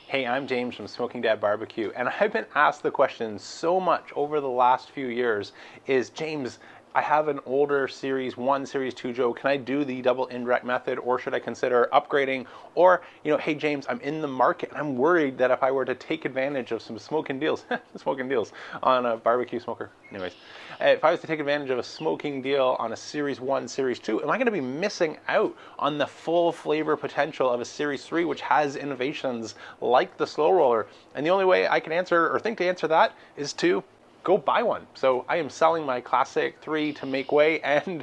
Hey, I'm James from Smoking Dad Barbecue, and I've been asked the question so much over the last few years is, James, I have an older Series 1, Series 2 Joe. Can I do the double indirect method, or should I consider upgrading? Or, hey, James, I'm in the market, and I'm worried that if I were to take advantage of some smoking deals, smoking deals on a barbecue smoker. Anyways, if I was to take advantage of a smoking deal on a Series 1, Series 2, am I going to be missing out on the full flavor potential of a Series 3, which has innovations like the SloRoller? And the only way I can answer, or think to answer that, is to go buy one. So I am selling my Classic 3 to make way and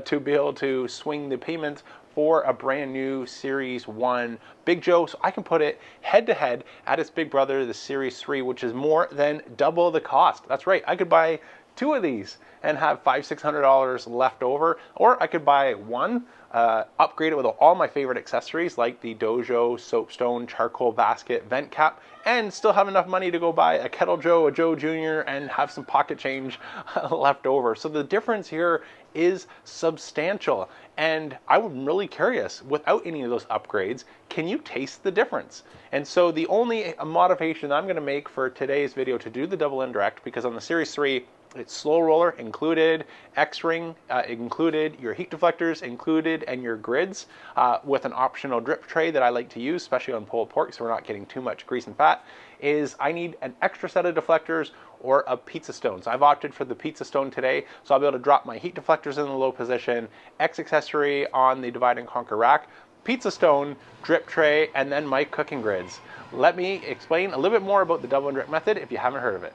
to be able to swing the payment for a brand new Series 1 Big Joe, so I can put it head to head at its big brother, the Series 3, which is more than double the cost. That's right, I could buy two of these and have $500-600 left over, or I could buy one, upgrade it with all my favorite accessories like the Dojo, soapstone, charcoal basket, vent cap, and still have enough money to go buy a Kettle Joe, a Joe Jr., and have some pocket change left over. So the difference here is substantial, and I'm really curious, without any of those upgrades, can you taste the difference? And so the only modification I'm going to make for today's video to do the double indirect, because on the Series 3, it's SloRoller included, X-ring included, your heat deflectors included, and your grids with an optional drip tray that I like to use, especially on pulled pork, so we're not getting too much grease and fat, is I need an extra set of deflectors or a pizza stone. So I've opted for the pizza stone today, so I'll be able to drop my heat deflectors in the low position, X accessory on the divide and conquer rack, pizza stone, drip tray, and then my cooking grids. Let me explain a little bit more about the double indirect method if you haven't heard of it.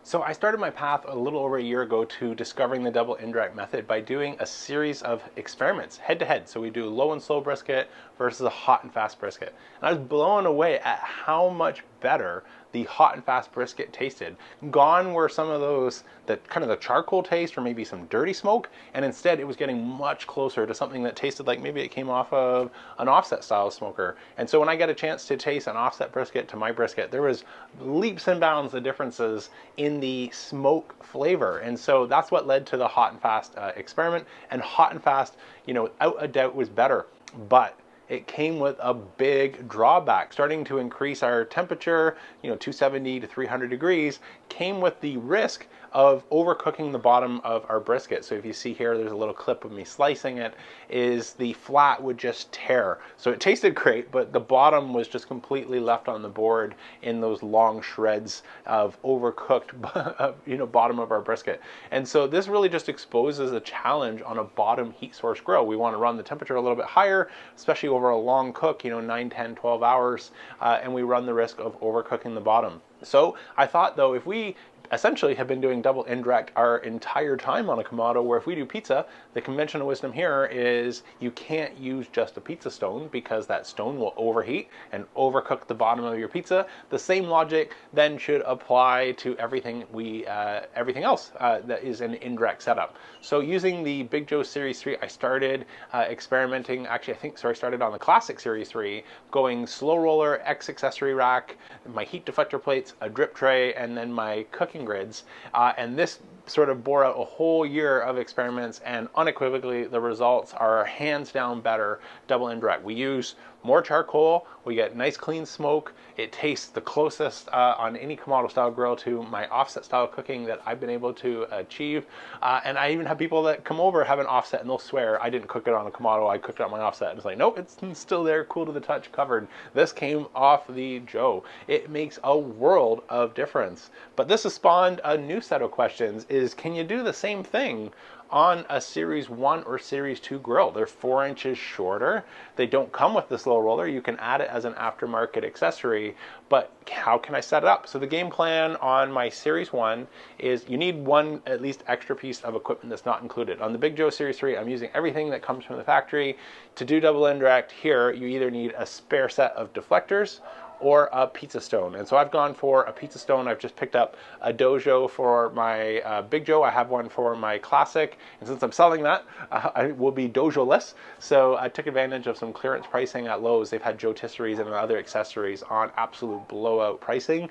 So I started my path a little over a year ago to discovering the double indirect method by doing a series of experiments head to head. So we do low and slow brisket versus a hot and fast brisket. And I was blown away at how much better the hot and fast brisket tasted. Gone were some of those, that kind of the charcoal taste or maybe some dirty smoke, and instead it was getting much closer to something that tasted like maybe it came off of an offset style smoker. And so when I got a chance to taste an offset brisket to my brisket, there was leaps and bounds of differences in the smoke flavor. And so that's what led to the hot and fast experiment. And hot and fast, without a doubt was better. But it came with a big drawback. Starting to increase our temperature, 270 to 300 degrees, came with the risk of overcooking the bottom of our brisket. So if you see here, there's a little clip of me slicing it, is the flat would just tear. So it tasted great, but the bottom was just completely left on the board in those long shreds of overcooked, bottom of our brisket. And so this really just exposes a challenge on a bottom heat source grill. We want to run the temperature a little bit higher, especially over a long cook, 9, 10, 12 hours, and we run the risk of overcooking the bottom. So I thought, though, if we essentially have been doing double indirect our entire time on a Kamado, where if we do pizza, the conventional wisdom here is you can't use just a pizza stone because that stone will overheat and overcook the bottom of your pizza. The same logic then should apply to everything else that is an indirect setup. So using the Big Joe Series 3, I started experimenting. Actually, I started on the Classic Series 3, going SloRoller, X accessory rack, my heat deflector plates, a drip tray, and then my cooking grids, and this sort of bore out a whole year of experiments, and unequivocally the results are hands down better double indirect. We use more charcoal, we get nice clean smoke, it tastes the closest on any Kamado style grill to my offset style cooking that I've been able to achieve, and I even have people that come over have an offset and they'll swear I didn't cook it on a Kamado, I cooked it on my offset, and it's like, nope, it's still there, cool to the touch, covered. This came off the Joe. It makes a world of difference. But this has spawned a new set of questions, is can you do the same thing on a Series 1 or Series 2 grill? They're 4 inches shorter. They don't come with the SloRoller. You can add it as an aftermarket accessory, but how can I set it up? So the game plan on my Series 1 is you need one at least extra piece of equipment that's not included. On the Big Joe Series 3, I'm using everything that comes from the factory. To do double indirect here, you either need a spare set of deflectors or a pizza stone. And so I've gone for a pizza stone. I've just picked up a Dojo for my Big Joe. I have one for my Classic. And since I'm selling that, I will be Dojo-less. So I took advantage of some clearance pricing at Lowe's. They've had Jotisseries and other accessories on absolute blowout pricing.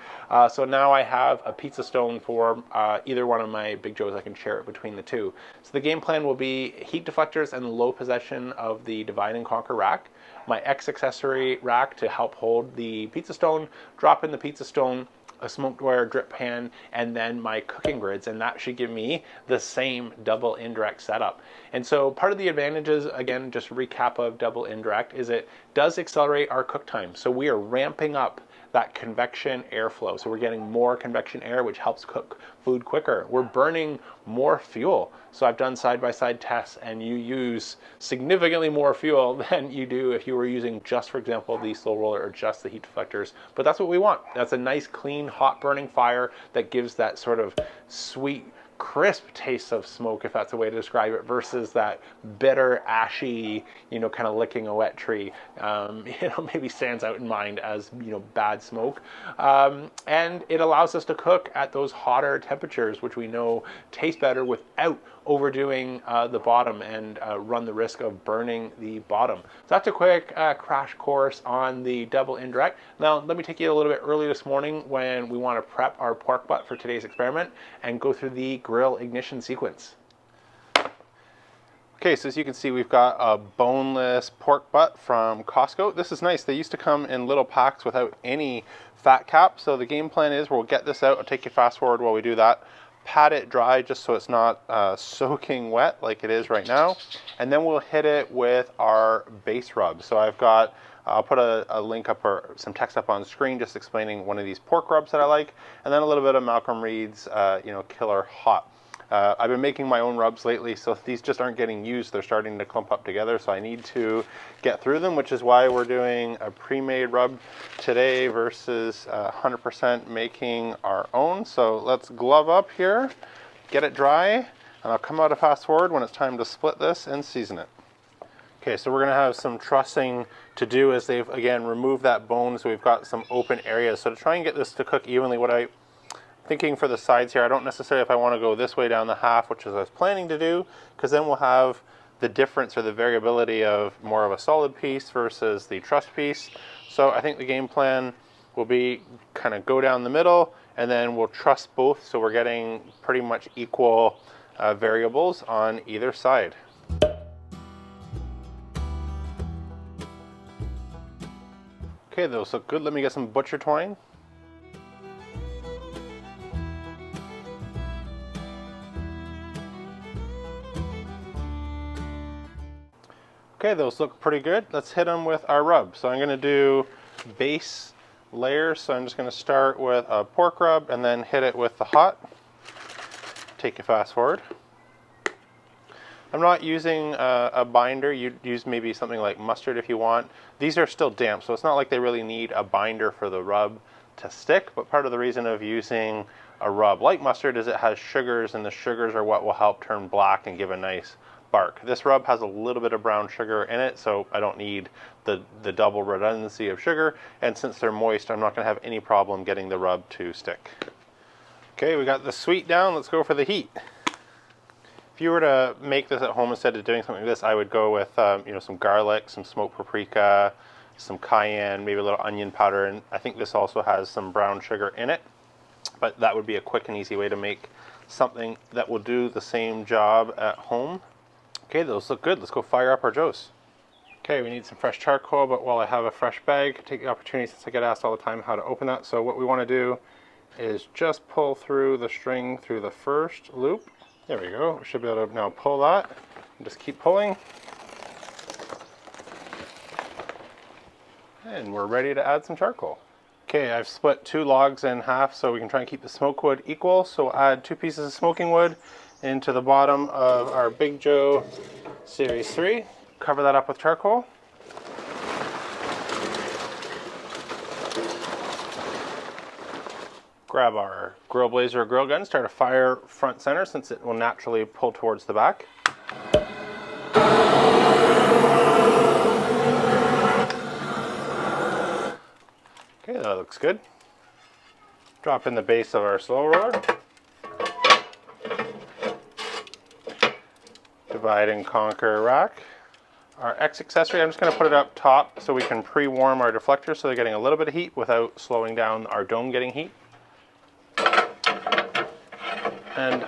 So now I have a pizza stone for either one of my Big Joes. I can share it between the two. So the game plan will be heat deflectors and low possession of the divide and conquer rack. my X accessory rack to help hold the pizza stone, drop in the pizza stone, a smoked wire drip pan, and then my cooking grids, and that should give me the same double indirect setup. And so part of the advantages, again, just recap of double indirect, is it does accelerate our cook time. So we are ramping up that convection airflow. So we're getting more convection air, which helps cook food quicker. We're burning more fuel. So I've done side-by-side tests, and you use significantly more fuel than you do if you were using just, for example, the SloRoller or just the heat deflectors. But that's what we want. That's a nice, clean, hot burning fire that gives that sort of sweet, crisp taste of smoke, if that's a way to describe it, versus that bitter, ashy, kind of licking a wet tree, maybe stands out in mind as, bad smoke. And it allows us to cook at those hotter temperatures, which we know taste better without overdoing the bottom and run the risk of burning the bottom. So that's a quick crash course on the double indirect. Now, let me take you a little bit early this morning when we want to prep our pork butt for today's experiment and go through the grill ignition sequence. Okay, so as you can see, we've got a boneless pork butt from Costco. This is nice. They used to come in little packs without any fat cap. So the game plan is we'll get this out. I'll take you fast forward while we do that. Pat it dry just so it's not soaking wet like it is right now. And then we'll hit it with our base rub. So I'll put a link up or some text up on screen just explaining one of these pork rubs that I like. And then a little bit of Malcolm Reed's, Killer Hot. I've been making my own rubs lately, so these just aren't getting used. They're starting to clump up together, so I need to get through them, which is why we're doing a pre-made rub today versus 100% making our own. So let's glove up here, get it dry, and I'll come out of fast forward when it's time to split this and season it. Okay, so we're going to have some trussing to do as they've, again, removed that bone, so we've got some open areas. So to try and get this to cook evenly, what I'm thinking for the sides here, I don't necessarily if I want to go this way down the half, which is I was planning to do, because then we'll have the difference or the variability of more of a solid piece versus the trussed piece. So I think the game plan will be kind of go down the middle, and then we'll truss both, so we're getting pretty much equal variables on either side. Okay, those look good. Let me get some butcher twine. Okay, those look pretty good. Let's hit them with our rub. So I'm going to do base layers. So I'm just going to start with a pork rub and then hit it with the hot. Take it fast forward. I'm not using a binder. You'd use maybe something like mustard if you want. These are still damp, so it's not like they really need a binder for the rub to stick, but part of the reason of using a rub like mustard is it has sugars, and the sugars are what will help turn black and give a nice bark. This rub has a little bit of brown sugar in it, so I don't need the double redundancy of sugar, and since they're moist, I'm not going to have any problem getting the rub to stick. Okay, we got the sweet down. Let's go for the heat. If you were to make this at home instead of doing something like this, I would go with some garlic, some smoked paprika, some cayenne, maybe a little onion powder, and I think this also has some brown sugar in it. But that would be a quick and easy way to make something that will do the same job at home. Okay, those look good. Let's go fire up our joes. Okay, we need some fresh charcoal, but while I have a fresh bag, take the opportunity, since I get asked all the time how to open that. So what we want to do is just pull through the string through the first loop. There we go. We should be able to now pull that and just keep pulling. And we're ready to add some charcoal. Okay, I've split 2 logs in half so we can try and keep the smoke wood equal. So we'll add 2 pieces of smoking wood into the bottom of our Big Joe Series 3. Cover that up with charcoal. Grab our grill blazer or grill gun, start a fire front center since it will naturally pull towards the back. Okay, that looks good. Drop in the base of our SloRoller. Divide and conquer rack. Our X accessory, I'm just going to put it up top so we can pre-warm our deflectors so they're getting a little bit of heat without slowing down our dome getting heat. And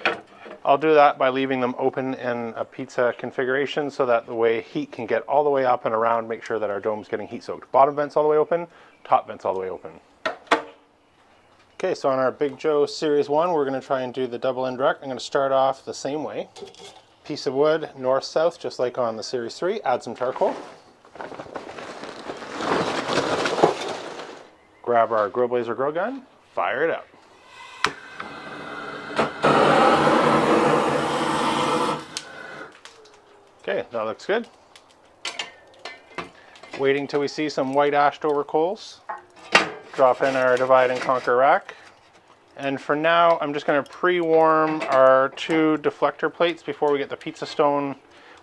I'll do that by leaving them open in a pizza configuration so that the way heat can get all the way up and around, make sure that our dome's getting heat soaked. Bottom vent's all the way open, top vent's all the way open. Okay, so on our Big Joe Series 1, we're going to try and do the double indirect. I'm going to start off the same way. Piece of wood, north-south, just like on the Series 3. Add some charcoal. Grab our grill blazer grill gun, fire it up. Okay, that looks good. Waiting till we see some white ashed over coals. Drop in our divide and conquer rack. And for now, I'm just going to pre-warm our 2 deflector plates before we get the pizza stone,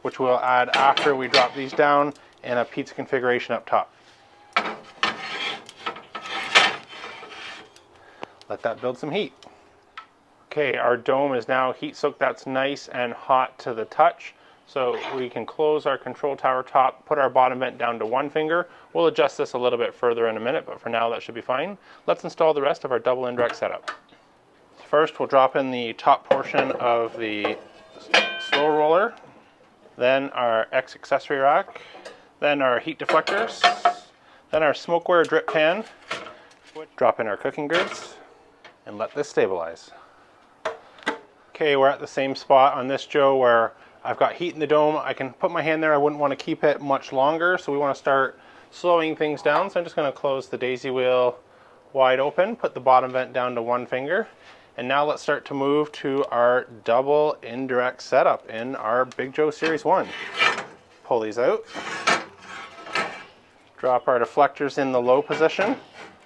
which we'll add after we drop these down, and a pizza configuration up top. Let that build some heat. Okay, our dome is now heat soaked. That's nice and hot to the touch. So we can close our control tower top, put our bottom vent down to 1 finger. We'll adjust this a little bit further in a minute, but for now that should be fine. Let's install the rest of our double indirect setup. First, we'll drop in the top portion of the SloRoller, then our X accessory rack, then our heat deflectors, then our smokeware drip pan. Drop in our cooking grids and let this stabilize. Okay, we're at the same spot on this Joe where I've got heat in the dome. I can put my hand there. I wouldn't want to keep it much longer, so we want to start slowing things down. So I'm just going to close the daisy wheel wide open, put the bottom vent down to 1 finger, and now let's start to move to our double indirect setup in our Big Joe Series 1. Pull these out. Drop our deflectors in the low position,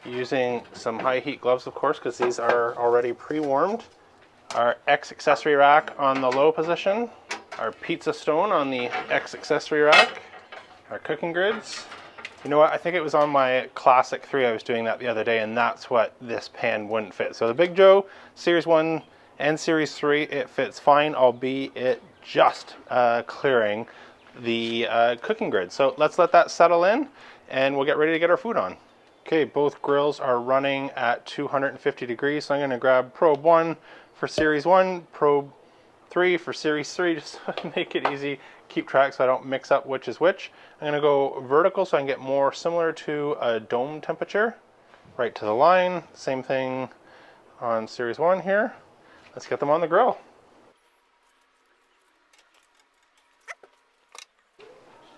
using some high heat gloves, of course, because these are already pre-warmed. Our X accessory rack on the low position, our pizza stone on the X accessory rack, our cooking grids. You know what, I think it was on my Classic 3 I was doing that the other day, and that's what this pan wouldn't fit. So the Big Joe Series 1 and Series 3, it fits fine, albeit it just clearing the cooking grid. So let's let that settle in, and we'll get ready to get our food on. Okay, both grills are running at 250 degrees, so I'm going to grab probe 1 for Series 1, probe 3 for Series 3, just to make it easy, keep track so I don't mix up which is which. I'm going to go vertical so I can get more similar to a dome temperature, right to the line. Same thing on Series 1 here. Let's get them on the grill.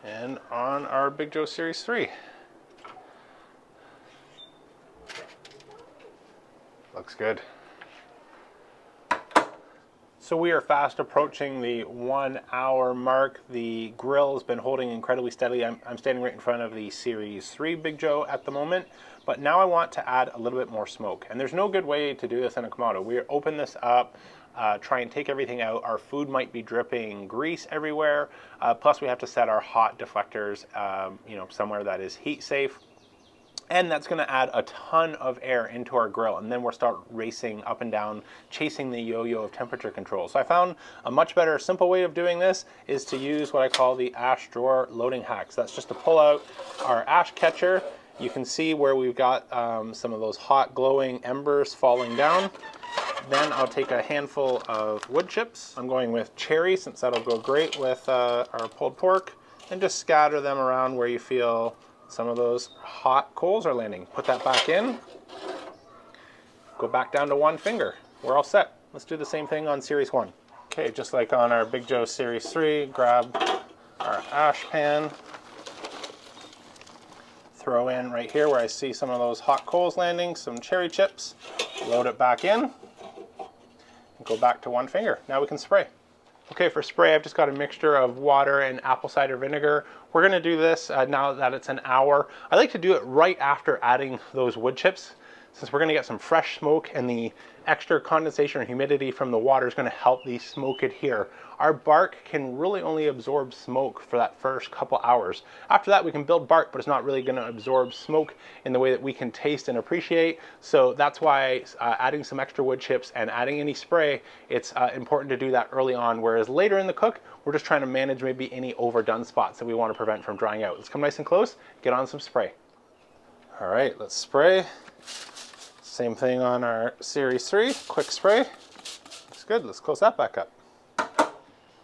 And on our Big Joe Series 3. Looks good. So we are fast approaching the 1 hour mark. The grill has been holding incredibly steadily. I'm standing right in front of the Series 3 Big Joe at the moment, but now I want to add a little bit more smoke. And there's no good way to do this in a Kamado. We open this up, try and take everything out. Our food might be dripping grease everywhere. Plus we have to set our hot deflectors somewhere that is heat safe. And that's going to add a ton of air into our grill, and then we'll start racing up and down, chasing the yo-yo of temperature control. So I found a much better, simple way of doing this is to use what I call the ash drawer loading hack. So that's just to pull out our ash catcher. You can see where we've got some of those hot glowing embers falling down. Then I'll take a handful of wood chips. I'm going with cherry since that'll go great with our pulled pork, and just scatter them around where you feel some of those hot coals are landing. Put that back in. Go back down to 1 finger. We're all set. Let's do the same thing on Series 1. Okay, just like on our Big Joe Series 3, grab our ash pan. Throw in right here where I see some of those hot coals landing, some cherry chips. Load it back in. And go back to 1 finger. Now we can spray. Okay, for spray, I've just got a mixture of water and apple cider vinegar. We're going to do this now that it's an hour. I like to do it right after adding those wood chips, since we're going to get some fresh smoke, and the extra condensation or humidity from the water is going to help the smoke adhere. Our bark can really only absorb smoke for that first couple hours. After that, we can build bark, but it's not really going to absorb smoke in the way that we can taste and appreciate. So that's why adding some extra wood chips and adding any spray, it's important to do that early on, whereas later in the cook, we're just trying to manage maybe any overdone spots that we want to prevent from drying out. Let's come nice and close, get on some spray. All right, let's spray. Same thing on our Series 3, quick spray. Looks good, let's close that back up.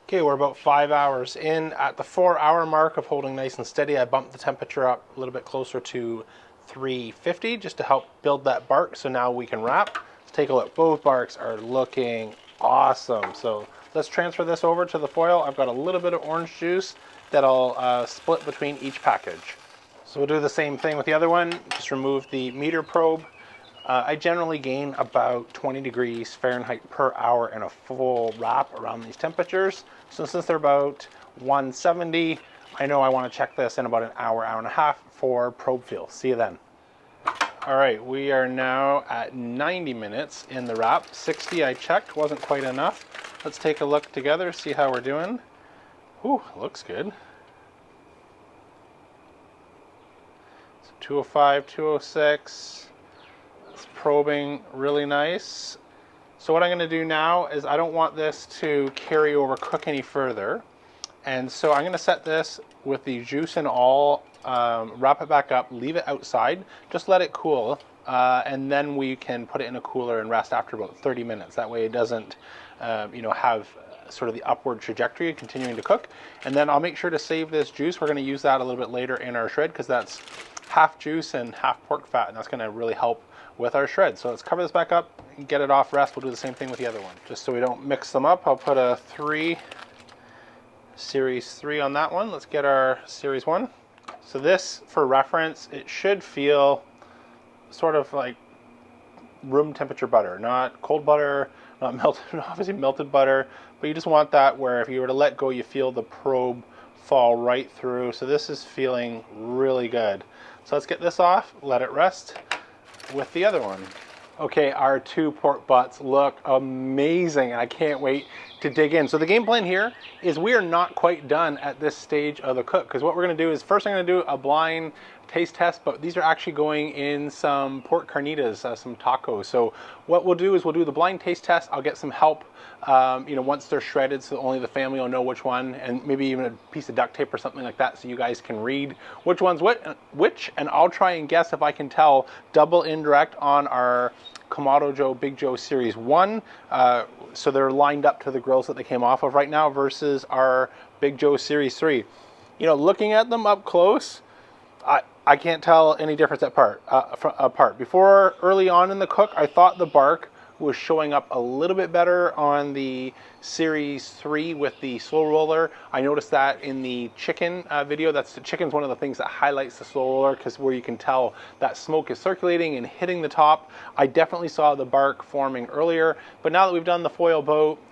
Okay, we're about 5 hours in. At the 4-hour mark of holding nice and steady, I bumped the temperature up a little bit closer to 350 just to help build that bark. So now we can wrap. Let's take a look. Both barks are looking awesome. So let's transfer this over to the foil. I've got a little bit of orange juice that I'll split between each package. So we'll do the same thing with the other one. Just remove the meter probe. I generally gain about 20 degrees Fahrenheit per hour in a full wrap around these temperatures. So since they're about 170, I know I want to check this in about an hour, hour and a half for probe feel. See you then. All right, we are now at 90 minutes in the wrap. 60 I checked, wasn't quite enough. Let's take a look together, see how we're doing. Ooh, looks good. So 205, 206. It's probing really nice. So what I'm going to do now is I don't want this to carry over cook any further. And so I'm going to set this with the juice and all, wrap it back up, leave it outside, just let it cool. And then we can put it in a cooler and rest after about 30 minutes. That way it doesn't, have sort of the upward trajectory continuing to cook. And then I'll make sure to save this juice. We're going to use that a little bit later in our shred because that's half juice and half pork fat, and that's going to really help with our shred. So let's cover this back up and get it off rest. We'll do the same thing with the other one. Just so we don't mix them up, I'll put a series 3 on that one. Let's get our series 1. So this, for reference, it should feel sort of like room temperature butter, not cold butter, not melted, obviously melted butter, but you just want that where if you were to let go, you feel the probe fall right through. So this is feeling really good. So let's get this off, let it rest with the other one. Okay, our 2 pork butts look amazing, and I can't wait to dig in. So the game plan here is we are not quite done at this stage of the cook, because what we're going to do is first I'm going to do a blind taste test, but these are actually going in some pork carnitas, some tacos. So what we'll do is we'll do the blind taste test. I'll get some help, once they're shredded, so only the family will know which one, and maybe even a piece of duct tape or something like that, so you guys can read which one's which, and I'll try and guess if I can tell double indirect on our Kamado Joe, Big Joe Series 1. So they're lined up to the grills that they came off of right now versus our Big Joe Series 3. Looking at them up close, I can't tell any difference apart. Before, early on in the cook, I thought the bark was showing up a little bit better on the Series 3 with the SloRoller. I noticed that in the chicken video. Chicken's one of the things that highlights the SloRoller, because where you can tell that smoke is circulating and hitting the top. I definitely saw the bark forming earlier, but now that we've done the foil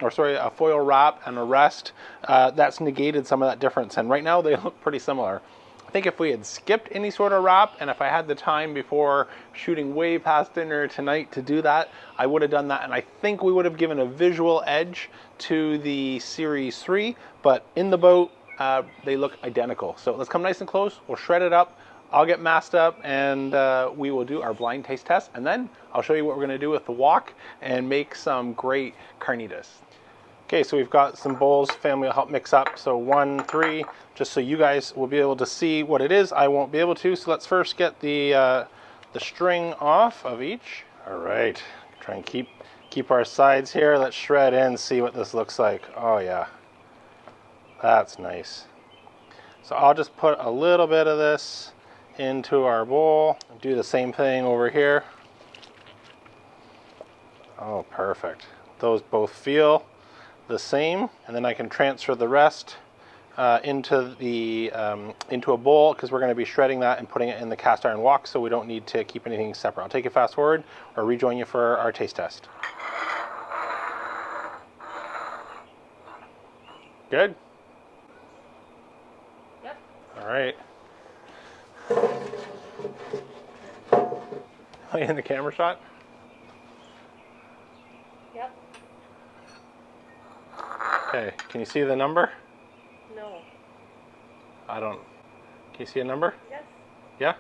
a foil wrap and a rest, that's negated some of that difference, and right now they look pretty similar. I think if we had skipped any sort of wrap, and if I had the time before shooting way past dinner tonight to do that, I would have done that, and I think we would have given a visual edge to the Series 3, but in the boat, they look identical. So let's come nice and close, we'll shred it up, I'll get masked up, and we will do our blind taste test, and then I'll show you what we're going to do with the wok and make some great carnitas. Okay, so we've got some bowls, family will help mix up. So 1, 3, just so you guys will be able to see what it is. I won't be able to, so let's first get the string off of each. All right, try and keep our sides here. Let's shred in, see what this looks like. Oh yeah, that's nice. So I'll just put a little bit of this into our bowl. Do the same thing over here. Oh, perfect. Those both feel the same, and then I can transfer the rest into a bowl, because we're going to be shredding that and putting it in the cast iron wok, so we don't need to keep anything separate. I'll take you fast forward or rejoin you for our taste test. Good? Yep. All right. Are you in the camera shot? Yep. Okay, can you see the number? No. Can you see a number? Yes. Yeah?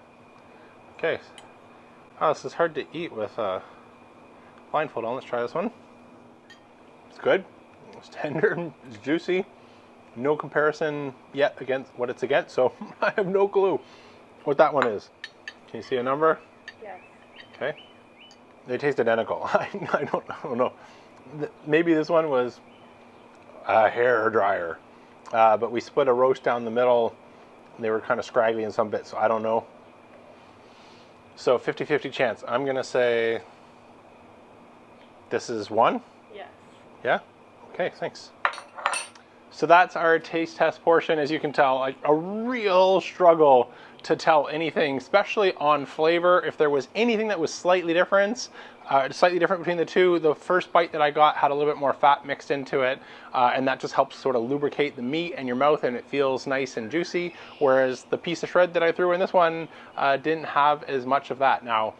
Okay. Oh, this is hard to eat with blindfold on. Let's try this one. It's good. It's tender, it's juicy. No comparison yet against what it's against, so I have no clue what that one is. Can you see a number? Yes. Okay. They taste identical. I don't know. Maybe this one was a hair dryer. But we split a roast down the middle. They were kind of scraggly in some bits, so I don't know. So 50-50 chance. I'm going to say this is 1? Yes. Yeah? Okay, thanks. So that's our taste test portion. As you can tell, a real struggle to tell anything, especially on flavor. If there was anything that was slightly different between the two, the first bite that I got had a little bit more fat mixed into it, and that just helps sort of lubricate the meat in your mouth, and it feels nice and juicy, whereas the piece of shred that I threw in this one didn't have as much of that. Now,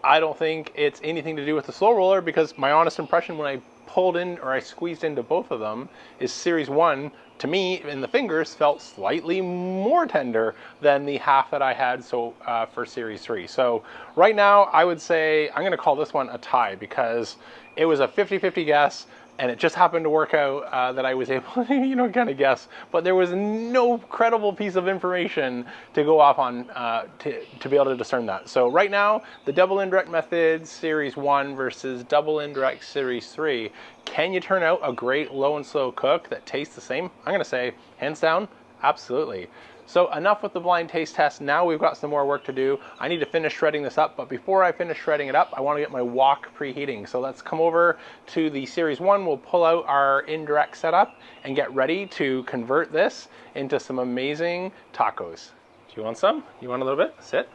I don't think it's anything to do with the SloRoller, because my honest impression when I pulled in, or I squeezed into both of them, is Series 1, to me, in the fingers, felt slightly more tender than the half that I had for Series 3. So right now, I would say I'm going to call this one a tie, because it was a 50-50 guess, and it just happened to work out that I was able to, kind of guess. But there was no credible piece of information to go off on to be able to discern that. So right now, the double indirect method Series 1 versus double indirect Series 3. Can you turn out a great low and slow cook that tastes the same? I'm going to say, hands down, absolutely. So enough with the blind taste test. Now we've got some more work to do. I need to finish shredding this up, but before I finish shredding it up, I want to get my wok preheating. So let's come over to the Series 1. We'll pull out our indirect setup and get ready to convert this into some amazing tacos. Do you want some? You want a little bit? Sit.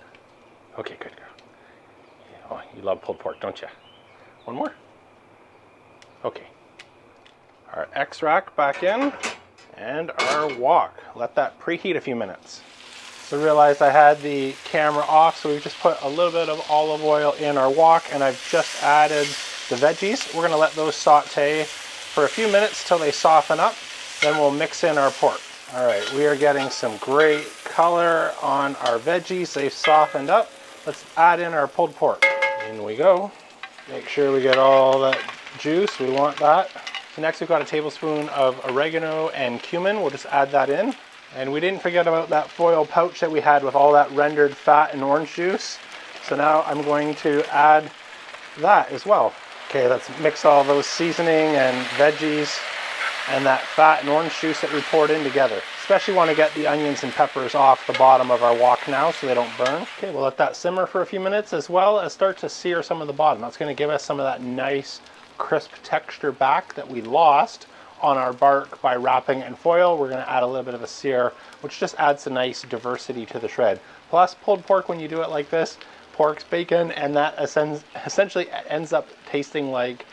Okay, good girl. Oh, you love pulled pork, don't you? One more? Okay. Our X-rack back in. And our wok. Let that preheat a few minutes. So realized I had the camera off, so we've just put a little bit of olive oil in our wok, and I've just added the veggies. We're going to let those saute for a few minutes till they soften up. Then we'll mix in our pork. All right, we are getting some great color on our veggies. They've softened up. Let's add in our pulled pork. In we go. Make sure we get all that juice. We want that. So next we've got a tablespoon of oregano and cumin. We'll just add that in. And we didn't forget about that foil pouch that we had with all that rendered fat and orange juice. So now I'm going to add that as well. Okay, let's mix all those seasoning and veggies and that fat and orange juice that we poured in together. Especially want to get the onions and peppers off the bottom of our wok now so they don't burn. Okay, we'll let that simmer for a few minutes, as well as start to sear some of the bottom. That's going to give us some of that nice crisp texture back that we lost on our bark by wrapping in foil. We're going to add a little bit of a sear, which just adds a nice diversity to the shred. Plus, pulled pork, when you do it like this, pork's bacon, and that essentially ends up tasting like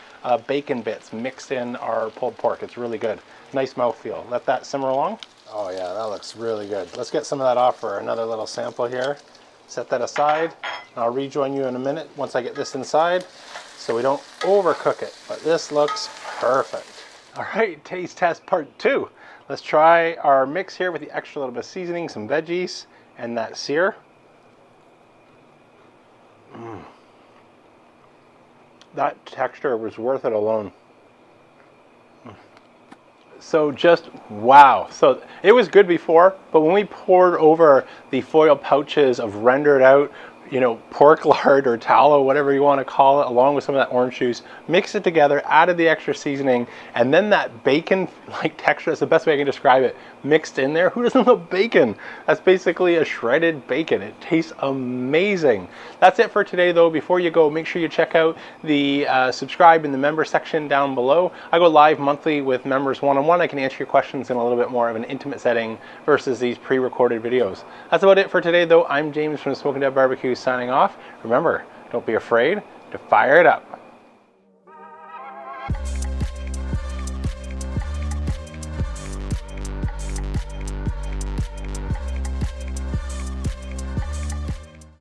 bacon bits mixed in our pulled pork. It's really good. Nice mouthfeel. Let that simmer along. Oh yeah, that looks really good. Let's get some of that off for another little sample here. Set that aside. I'll rejoin you in a minute once I get this inside, so we don't overcook it, but this looks perfect. All right, taste test part 2. Let's try our mix here with the extra little bit of seasoning, some veggies, and that sear. That texture was worth it alone. So just wow. So it was good before, but when we poured over the foil pouches of rendered out, pork lard or tallow, whatever you want to call it, along with some of that orange juice, mix it together, added the extra seasoning, and then that bacon-like texture, that's the best way I can describe it, mixed in there. Who doesn't love bacon? That's basically a shredded bacon. It tastes amazing. That's it for today, though. Before you go, make sure you check out the subscribe in the member section down below. I go live monthly with members one-on-one. I can answer your questions in a little bit more of an intimate setting versus these pre-recorded videos. That's about it for today, though. I'm James from Smoking Dead Barbecue, signing off. Remember, don't be afraid to fire it up.